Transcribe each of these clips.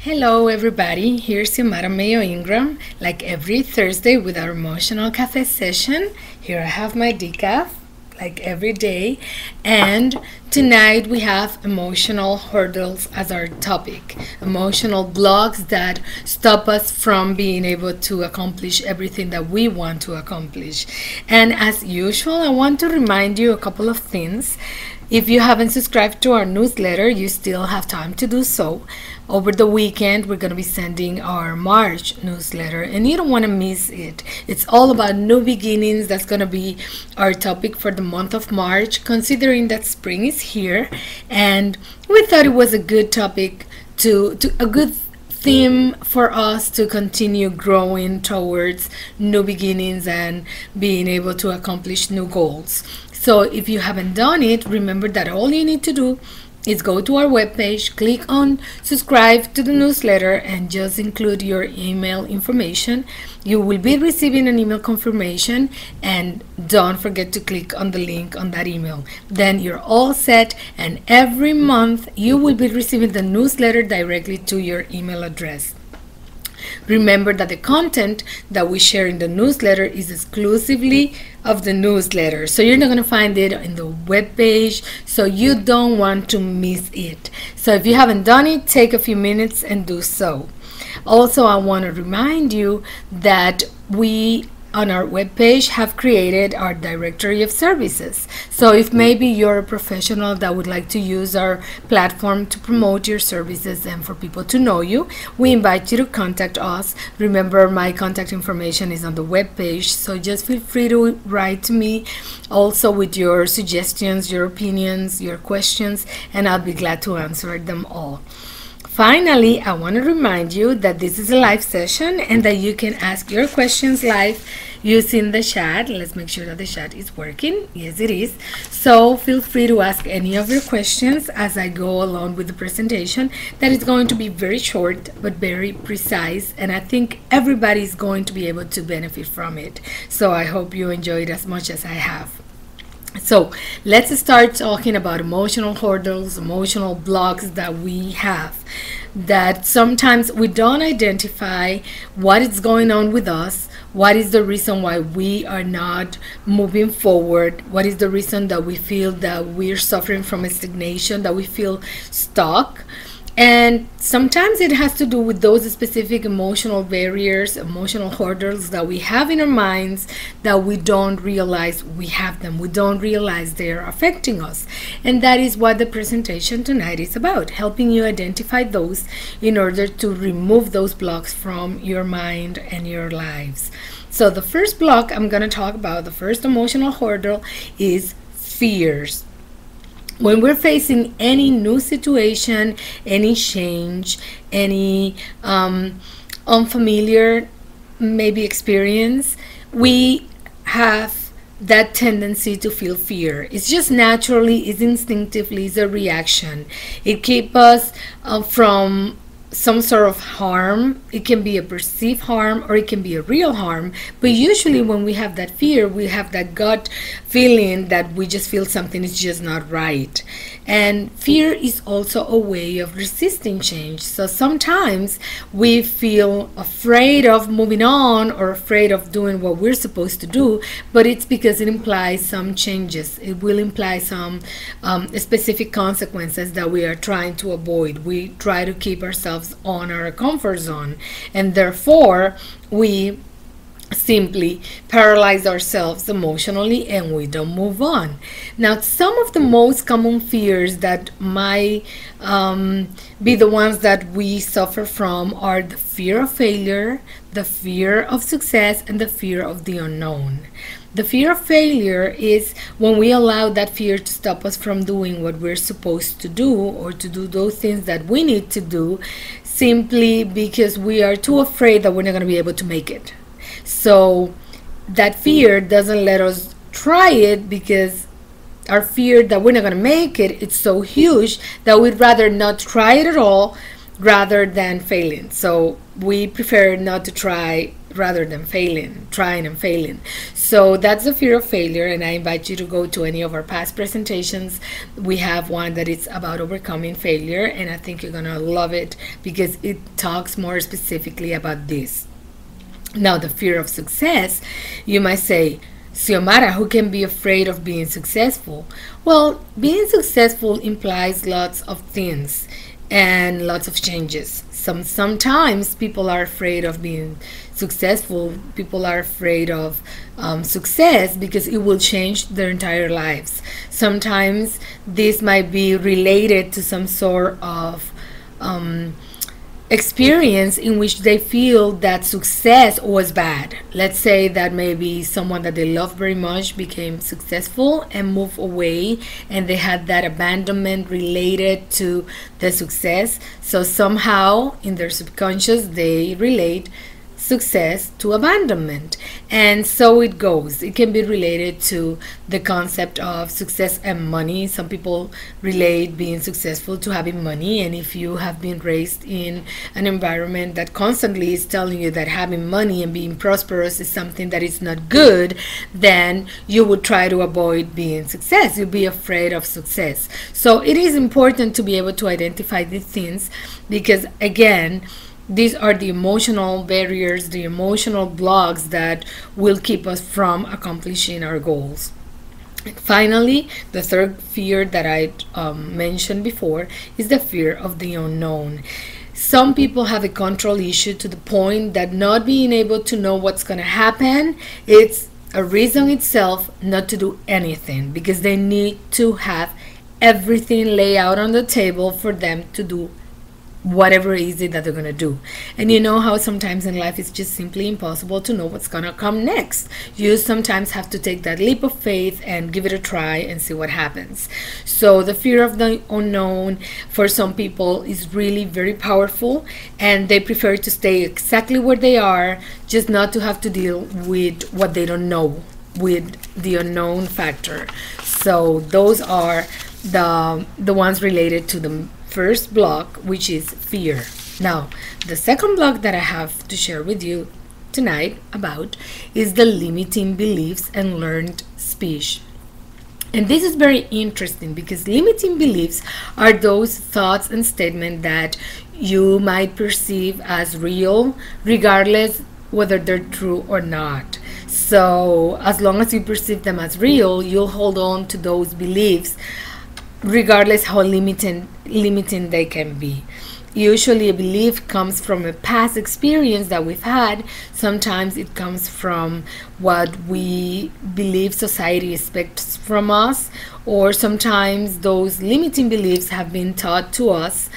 Hello everybody, here's your Madam Mayo Ingram, like every Thursday with our emotional cafe session. Here I have my decaf, like every day, and tonight we have emotional hurdles as our topic. Emotional blocks that stop us from being able to accomplish everything that we want to accomplish. And as usual, I want to remind you a couple of things. If you haven't subscribed to our newsletter, you still have time to do so. Over the weekend, we're going to be sending our March newsletter, and you don't want to miss it. It's all about new beginnings. That's going to be our topic for the month of March, considering that spring is here. And we thought it was a good topic to a good theme for us to continue growing towards new beginnings and being able to accomplish new goals. So if you haven't done it, remember that all you need to do is go to our webpage, click on subscribe to the newsletter, and just include your email information. You will be receiving an email confirmation, and don't forget to click on the link on that email. Then you're all set, and every month you will be receiving the newsletter directly to your email address. Remember that the content that we share in the newsletter is exclusively of the newsletter, so you're not going to find it in the web page, so you don't want to miss it. So if you haven't done it, take a few minutes and do so. Also, I want to remind you that we on our webpage have created our directory of services. So if maybe you're a professional that would like to use our platform to promote your services and for people to know you, we invite you to contact us. Remember, my contact information is on the webpage, so just feel free to write to me also with your suggestions, your opinions, your questions, and I'll be glad to answer them all. Finally, I want to remind you that this is a live session and that you can ask your questions live using the chat. Let's make sure that the chat is working. Yes, it is. So feel free to ask any of your questions as I go along with the presentation. That is going to be very short but very precise, and I think everybody is going to be able to benefit from it. So I hope you enjoy it as much as I have. So let's start talking about emotional hurdles, emotional blocks that we have, that sometimes we don't identify what is going on with us, what is the reason why we are not moving forward, what is the reason that we feel that we're suffering from a stagnation, that we feel stuck. And sometimes it has to do with those specific emotional barriers, emotional hurdles that we have in our minds that we don't realize we have them. We don't realize they're affecting us. And that is what the presentation tonight is about, helping you identify those in order to remove those blocks from your mind and your lives. So the first block I'm going to talk about, the first emotional hurdle, is fears. When we're facing any new situation, any change, any unfamiliar maybe experience, we have that tendency to feel fear. It's just naturally, it's instinctively, it's a reaction. It keeps us from some sort of harm. It can be a perceived harm or it can be a real harm, but usually when we have that fear, we have that gut feeling that we just feel something is just not right. And fear is also a way of resisting change. So sometimes we feel afraid of moving on or afraid of doing what we're supposed to do, but it's because it implies some changes. It will imply some specific consequences that we are trying to avoid. We try to keep ourselves on our comfort zone, and therefore we simply paralyze ourselves emotionally and we don't move on. Now, some of the most common fears that might be the ones that we suffer from are the fear of failure, the fear of success, and the fear of the unknown. The fear of failure is when we allow that fear to stop us from doing what we're supposed to do or to do those things that we need to do, simply because we are too afraid that we're not going to be able to make it. So that fear doesn't let us try it because our fear that we're not going to make it, it's so huge that we'd rather not try it at all rather than failing. So we prefer not to try rather than trying and failing. So that's the fear of failure, and I invite you to go to any of our past presentations. We have one that is about overcoming failure, and I think you're gonna love it because it talks more specifically about this. Now, the fear of success, you might say, Xiomara, who can be afraid of being successful? Well, being successful implies lots of things and lots of changes. Sometimes people are afraid of being successful. People are afraid of success because it will change their entire lives. Sometimes this might be related to some sort of experience in which they feel that success was bad. Let's say that maybe someone that they love very much became successful and moved away, and they had that abandonment related to the success. So somehow in their subconscious they relate success to abandonment, and so it goes. It can be related to the concept of success and money. Some people relate being successful to having money, and if you have been raised in an environment that constantly is telling you that having money and being prosperous is something that is not good, then you would try to avoid being success. You'll be afraid of success. So it is important to be able to identify these things, because again, these are the emotional barriers, the emotional blocks that will keep us from accomplishing our goals. And finally, the third fear that I mentioned before is the fear of the unknown. Some people have a control issue to the point that not being able to know what's going to happen, it's a reason itself not to do anything, because they need to have everything laid out on the table for them to do whatever it is that they're going to do. And you know how sometimes in life it's just simply impossible to know what's going to come next. You sometimes have to take that leap of faith and give it a try and see what happens. So the fear of the unknown for some people is really very powerful, and they prefer to stay exactly where they are, just not to have to deal with what they don't know, with the unknown factor. So those are the ones related to the first block, which is fear. Now, the second block that I have to share with you tonight about is the limiting beliefs and learned speech. And this is very interesting because limiting beliefs are those thoughts and statements that you might perceive as real, regardless whether they're true or not. So as long as you perceive them as real, you'll hold on to those beliefs regardless how limiting they can be. Usually a belief comes from a past experience that we've had. Sometimes it comes from what we believe society expects from us, or sometimes those limiting beliefs have been taught to us.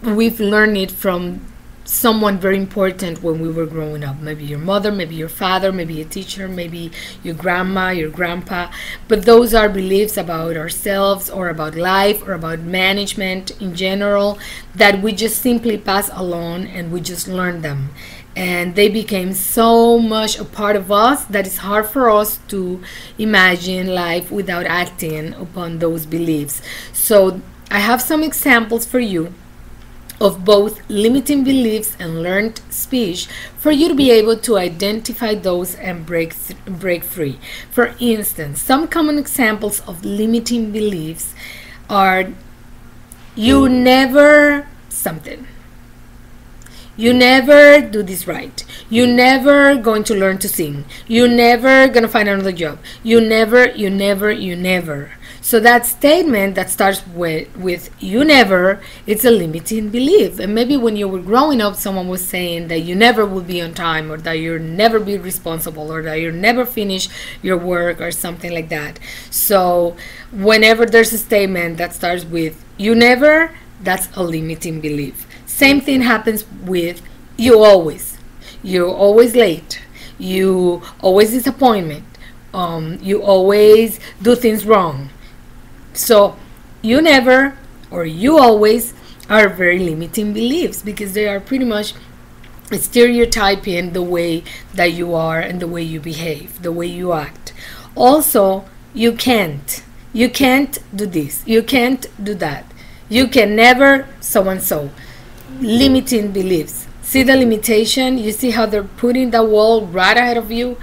We've learned it from someone very important when we were growing up. Maybe your mother, maybe your father, maybe a teacher, maybe your grandma, your grandpa. But those are beliefs about ourselves or about life or about management in general that we just simply pass along and we just learn them. And they became so much a part of us that it's hard for us to imagine life without acting upon those beliefs. So I have some examples for you of both limiting beliefs and learned speech for you to be able to identify those and break free. For instance, some common examples of limiting beliefs are: you never something, you never do this right, you never going to learn to sing, you never gonna find another job, you never. So that statement that starts with you never, it's a limiting belief. And maybe when you were growing up, someone was saying that you never will be on time, or that you'll never be responsible, or that you'll never finish your work, or something like that. So whenever there's a statement that starts with you never, that's a limiting belief. Same thing happens with you're always late, you always disappointment, you always do things wrong. So you never or you always are very limiting beliefs, because they are pretty much stereotyping the way that you are and the way you behave, the way you act. Also, you can't do this, you can't do that, you can never so and so. Limiting beliefs. See the limitation? You see how they're putting that wall right ahead of you?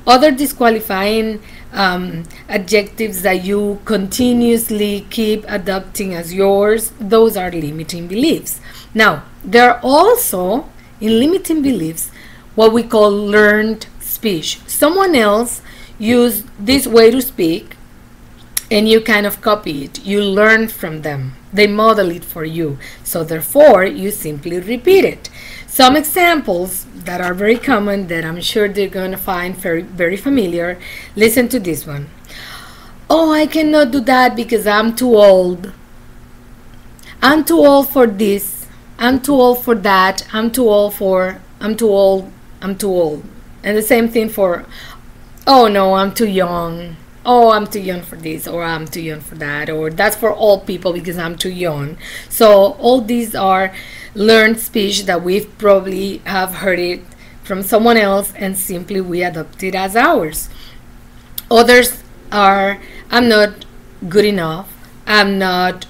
Other disqualifying adjectives that you continuously keep adopting as yours, those are limiting beliefs. Now, there are also, in limiting beliefs, what we call learned speech. Someone else used this way to speak, and you kind of copy it. You learn from them. They model it for you. So therefore, you simply repeat it. Some examples that are very common that I'm sure they're going to find very, very familiar. Listen to this one. Oh, I cannot do that because I'm too old. I'm too old for this. I'm too old for that. I'm too old. I'm too old. And the same thing for, oh no, I'm too young. Oh, I'm too young for this, or I'm too young for that, or that's for old people because I'm too young. So all these are learned speech that we've probably have heard it from someone else and simply we adopt it as ours. Others are, I'm not good enough, I'm not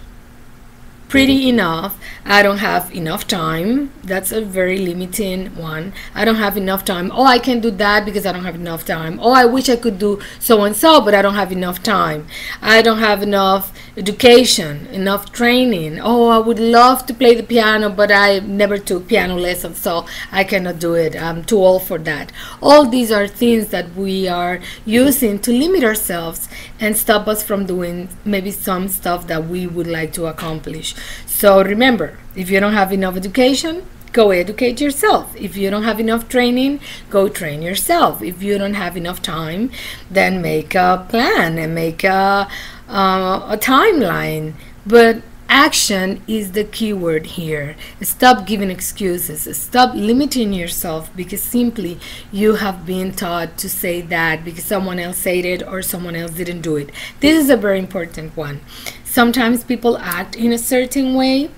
pretty enough, I don't have enough time. That's a very limiting one. I don't have enough time. Oh, I can't do that because I don't have enough time. Oh, I wish I could do so and so, but I don't have enough time. I don't have enough education, enough training. Oh, I would love to play the piano, but I never took piano lessons, so I cannot do it. I'm too old for that. All these are things that we are using to limit ourselves and stop us from doing maybe some stuff that we would like to accomplish. So remember, if you don't have enough education, go educate yourself. If you don't have enough training, go train yourself. If you don't have enough time, then make a plan and make a timeline. But action is the key word here. Stop giving excuses. Stop limiting yourself because simply you have been taught to say that because someone else said it or someone else didn't do it. This is a very important one. Sometimes people act in a certain way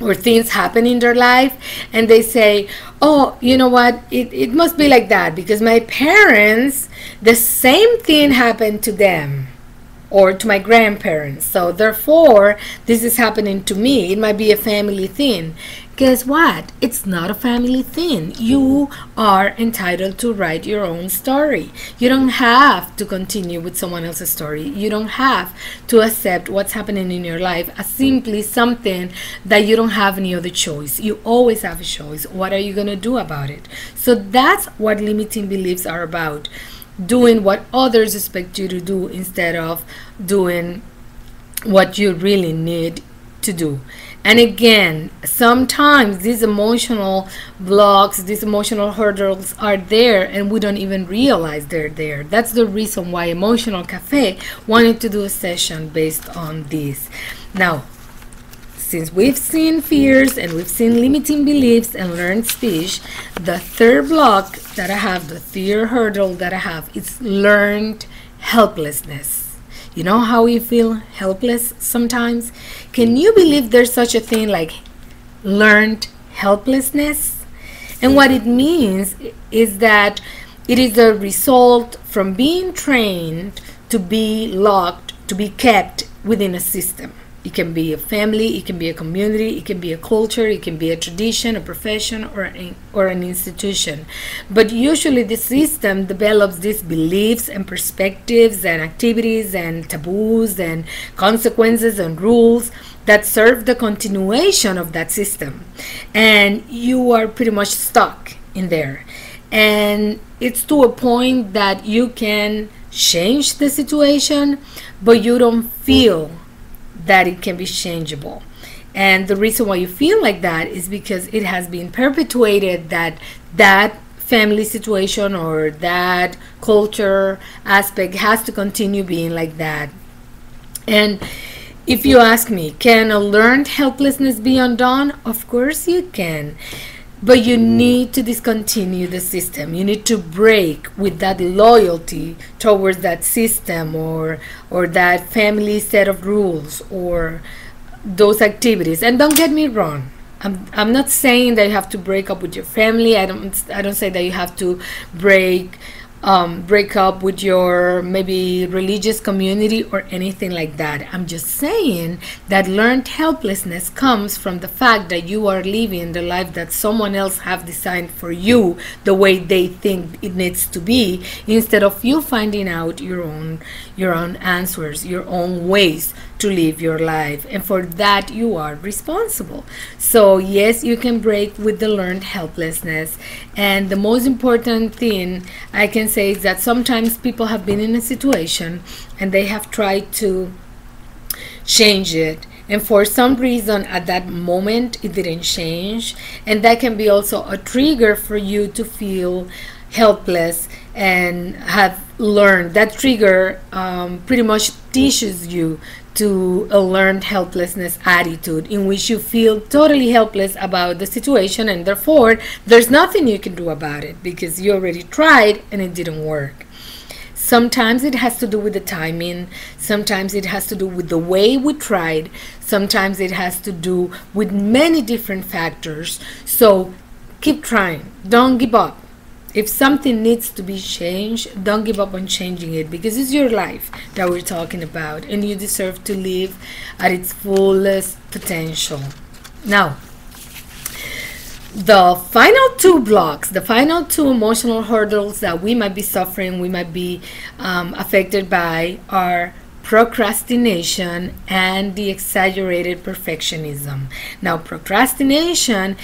or things happen in their life and they say, oh, you know what, it must be like that because my parents, the same thing happened to them or to my grandparents, so therefore this is happening to me. It might be a family thing. Guess what? It's not a family thing. You are entitled to write your own story. You don't have to continue with someone else's story. You don't have to accept what's happening in your life as simply something that you don't have any other choice. You always have a choice. What are you going to do about it? So that's what limiting beliefs are about. Doing what others expect you to do instead of doing what you really need to do. And again, sometimes these emotional blocks, these emotional hurdles are there and we don't even realize they're there. That's the reason why Emotional Cafe wanted to do a session based on this. Now, since we've seen fears and we've seen limiting beliefs and learned speech, the third block that I have, the third hurdle that I have, is learned helplessness. You know how we feel helpless sometimes? Can you believe there's such a thing like learned helplessness? And what it means is that it is a result from being trained to be locked, to be kept within a system. It can be a family, it can be a community, it can be a culture, it can be a tradition, a profession, or an institution. But usually the system develops these beliefs and perspectives and activities and taboos and consequences and rules that serve the continuation of that system. And you are pretty much stuck in there. And it's to a point that you can change the situation, but you don't feel that it can be changeable. And the reason why you feel like that is because it has been perpetuated that that family situation or that culture aspect has to continue being like that. And if you ask me, can a learned helplessness be undone? Of course you can. But you need to discontinue the system. You need to break with that loyalty towards that system or that family set of rules or those activities. And don't get me wrong. I'm not saying that you have to break up with your family. I don't say that you have to break break up with your maybe religious community or anything like that. I'm just saying that learned helplessness comes from the fact that you are living the life that someone else have designed for you the way they think it needs to be, instead of you finding out your own answers, your own ways to live your life, and for that you are responsible. So yes, you can break with the learned helplessness, and the most important thing I can say is that sometimes people have been in a situation and they have tried to change it, and for some reason at that moment it didn't change, and that can be also a trigger for you to feel helpless and have learned that trigger. Pretty much teaches you to a learned helplessness attitude in which you feel totally helpless about the situation, and therefore there's nothing you can do about it because you already tried and it didn't work. Sometimes it has to do with the timing, sometimes it has to do with the way we tried, sometimes it has to do with many different factors. So keep trying, don't give up. If something needs to be changed, don't give up on changing it, because it's your life that we're talking about and you deserve to live at its fullest potential. Now, the final two blocks, the final two emotional hurdles that we might be suffering, we might be affected by, are procrastination and the exaggerated perfectionism. Now, procrastination,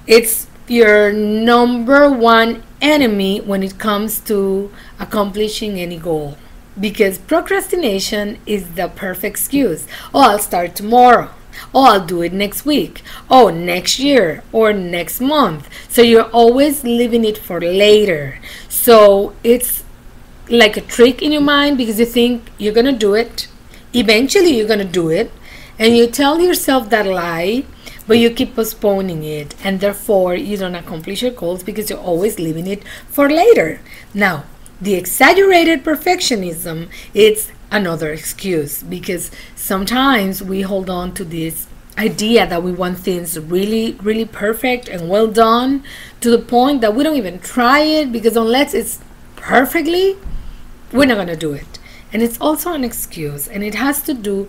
it's your number one enemy when it comes to accomplishing any goal, because procrastination is the perfect excuse. Oh, I'll start tomorrow. Oh, I'll do it next week. Oh, next year or next month. So you're always leaving it for later. So it's like a trick in your mind, because you think you're gonna do it. Eventually you're gonna do it, and you tell yourself that lie, but you keep postponing it, and therefore you don't accomplish your goals because you're always leaving it for later. Now, the exaggerated perfectionism, it's another excuse, because sometimes we hold on to this idea that we want things really, really perfect and well done, to the point that we don't even try it, because unless it's perfectly, we're not gonna do it. And it's also an excuse, and it has to do,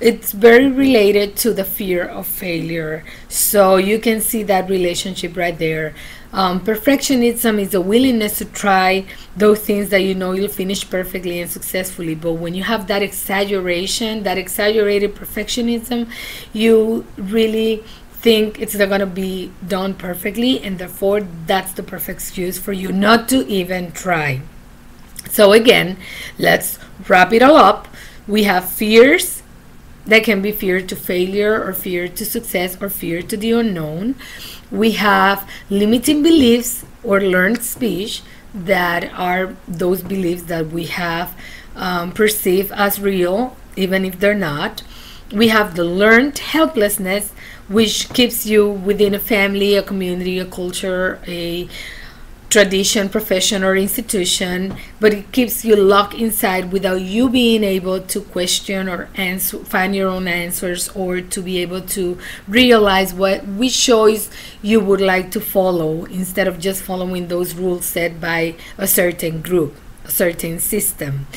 it's very related to the fear of failure. So you can see that relationship right there. Perfectionism is a willingness to try those things that you know you'll finish perfectly and successfully, but when you have that exaggeration, that exaggerated perfectionism, you really think it's not going to be done perfectly, and therefore that's the perfect excuse for you not to even try. So again, let's wrap it all up. We have fears. That can be fear to failure, or fear to success, or fear to the unknown. We have limiting beliefs or learned speech, that are those beliefs that we have perceived as real, even if they're not. We have the learned helplessness, which keeps you within a family, a community, a culture, a tradition, profession, or institution, but it keeps you locked inside without you being able to question or answer, find your own answers, or to be able to realize which choice you would like to follow, instead of just following those rules set by a certain group, a certain system.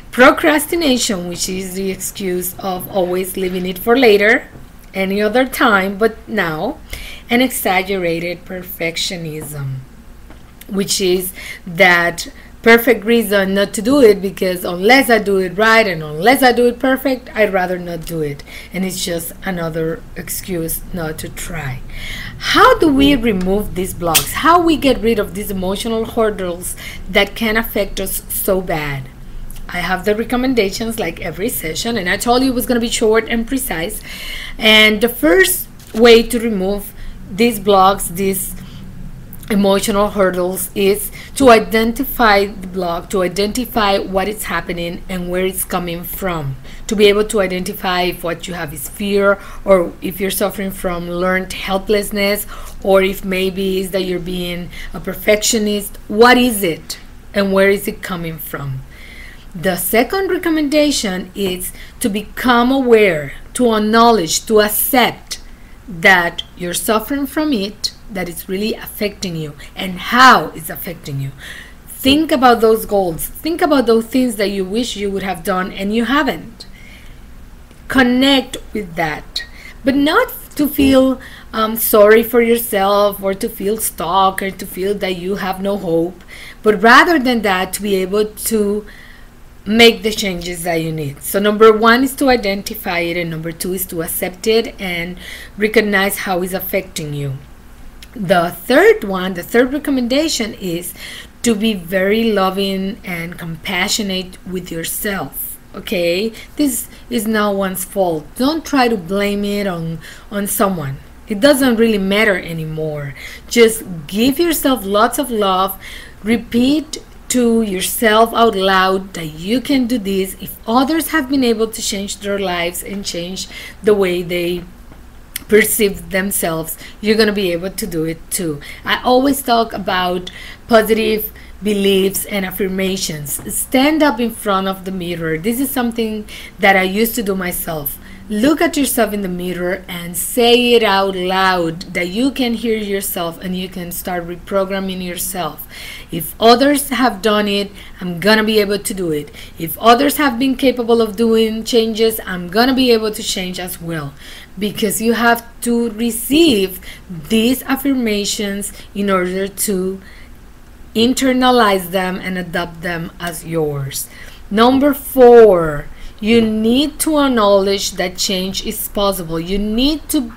Procrastination, which is the excuse of always leaving it for later, any other time but now. And exaggerated perfectionism, which is that perfect reason not to do it, because unless I do it right and unless I do it perfect, I'd rather not do it. And it's just another excuse not to try. How do we remove these blocks? How we get rid of these emotional hurdles that can affect us so bad? I have the recommendations like every session, and I told you it was going to be short and precise. And the first way to remove these blocks, these emotional hurdles, is to identify the block, to identify what is happening and where it's coming from, to be able to identify if what you have is fear, or if you're suffering from learned helplessness, or if maybe is that you're being a perfectionist. What is it and where is it coming from? The second recommendation is to become aware, to acknowledge, to accept that you're suffering from it, that it's really affecting you, and how it's affecting you. Think about those goals. Think about those things that you wish you would have done and you haven't. Connect with that, but not to feel sorry for yourself, or to feel stuck, or to feel that you have no hope, but rather than that, to be able to make the changes that you need. So number one is to identify it, and number two is to accept it and recognize how it's affecting you. The third recommendation is to be very loving and compassionate with yourself. Okay, this is not one's fault. Don't try to blame it on someone. It doesn't really matter anymore. Just give yourself lots of love. Repeat to yourself out loud that you can do this. If others have been able to change their lives and change the way they perceive themselves, you're going to be able to do it too. I always talk about positive beliefs and affirmations. Stand up in front of the mirror. This is something that I used to do myself. Look at yourself in the mirror and say it out loud that you can hear yourself, and you can start reprogramming yourself. If others have done it, I'm gonna be able to do it. If others have been capable of doing changes, I'm gonna be able to change as well. Because you have to receive these affirmations in order to internalize them and adopt them as yours. Number 4, you need to acknowledge that change is possible. You need to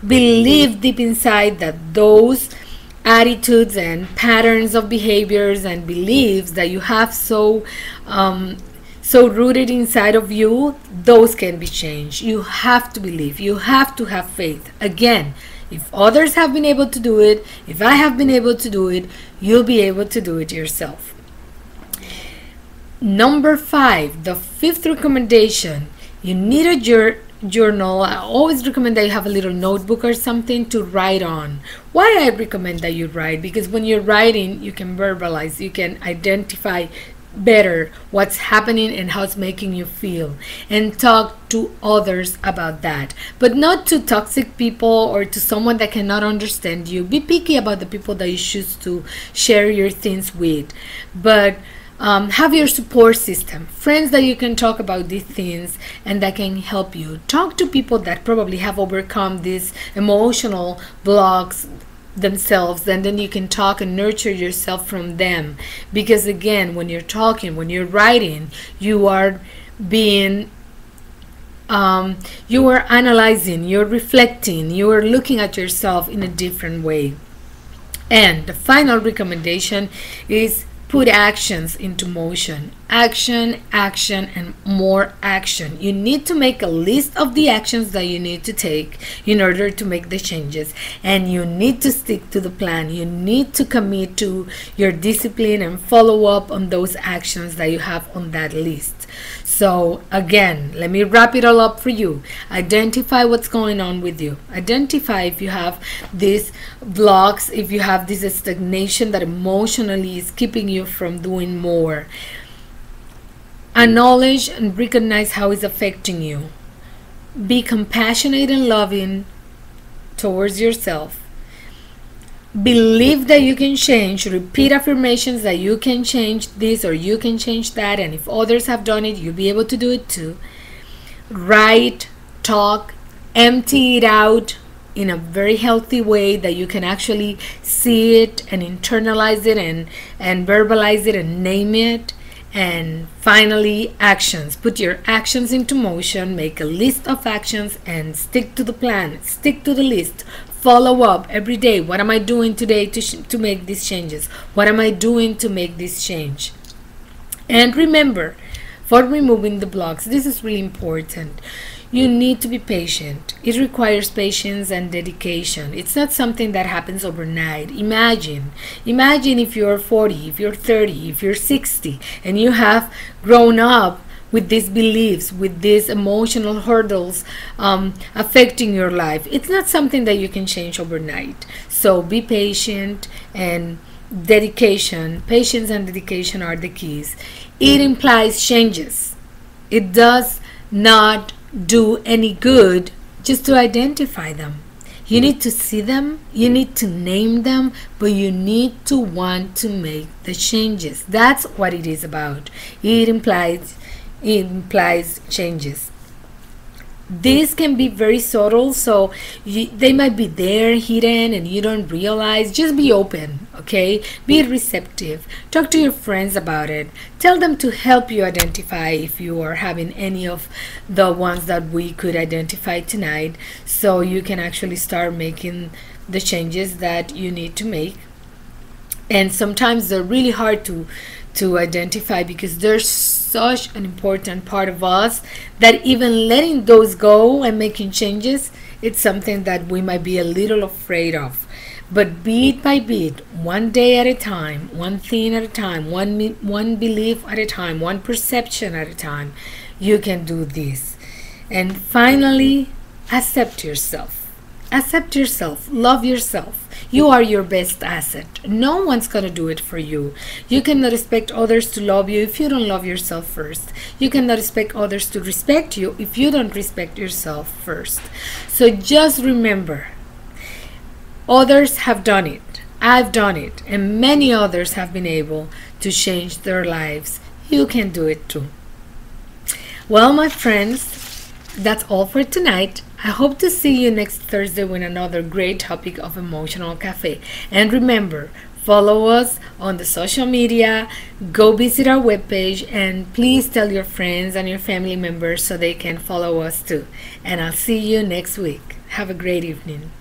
believe deep inside that those attitudes and patterns of behaviors and beliefs that you have so rooted inside of you, those can be changed. You have to believe. You have to have faith. Again, if others have been able to do it, if I have been able to do it, you'll be able to do it yourself. Number 5, the 5th recommendation, you need a journal. I always recommend that you have a little notebook or something to write on. Why I recommend that you write? Because when you're writing, you can verbalize, you can identify better what's happening and how it's making you feel, and talk to others about that, but not to toxic people or to someone that cannot understand you. Be picky about the people that you choose to share your things with, but have your support system, friends that you can talk about these things and that can help you. Talk to people that probably have overcome these emotional blocks themselves, and then you can talk and nurture yourself from them. Because again, when you're talking, when you're writing, you are being you are analyzing, you're reflecting, you are looking at yourself in a different way. And the final recommendation is put actions into motion. Action, action, and more action. You need to make a list of the actions that you need to take in order to make the changes, and you need to stick to the plan. You need to commit to your discipline and follow up on those actions that you have on that list. So again, let me wrap it all up for you. Identify what's going on with you. Identify if you have these blocks, if you have this stagnation that emotionally is keeping you from doing more. Acknowledge and recognize how it's affecting you. Be compassionate and loving towards yourself. Believe that you can change. Repeat affirmations that you can change this or you can change that, and if others have done it, you'll be able to do it too. Write, talk, empty it out in a very healthy way that you can actually see it and internalize it and verbalize it and name it. And finally, actions. Put your actions into motion. Make a list of actions and stick to the plan. Stick to the list. Follow up every day. What am I doing today to make these changes? What am I doing to make this change? And remember, for removing the blocks, this is really important. You need to be patient. It requires patience and dedication. It's not something that happens overnight. Imagine if you're 40, if you're 30, if you're 60, and you have grown up with these beliefs, with these emotional hurdles affecting your life. It's not something that you can change overnight. So be patient, and dedication. Patience and dedication are the keys. It implies changes. It does not do any good just to identify them. You need to see them, you need to name them, but you need to want to make the changes. That's what it is about. It implies changes. These can be very subtle, so they might be there hidden and you don't realize. Just be open, okay? Be receptive. Talk to your friends about it. Tell them to help you identify if you are having any of the ones that we could identify tonight, so you can actually start making the changes that you need to make. And sometimes they're really hard to identify because they're such an important part of us that even letting those go and making changes, it's something that we might be a little afraid of. But bit by bit, one day at a time, one thing at a time, one belief at a time, one perception at a time, you can do this. And finally, accept yourself. Accept yourself. Love yourself. You are your best asset. No one's gonna do it for you. You cannot expect others to love you if you don't love yourself first. You cannot expect others to respect you if you don't respect yourself first. So just remember, others have done it. I've done it. And many others have been able to change their lives. You can do it too. Well, my friends, that's all for tonight. I hope to see you next Thursday with another great topic of Emotional Cafe. And remember, follow us on the social media, go visit our webpage, and please tell your friends and your family members so they can follow us too. And I'll see you next week. Have a great evening.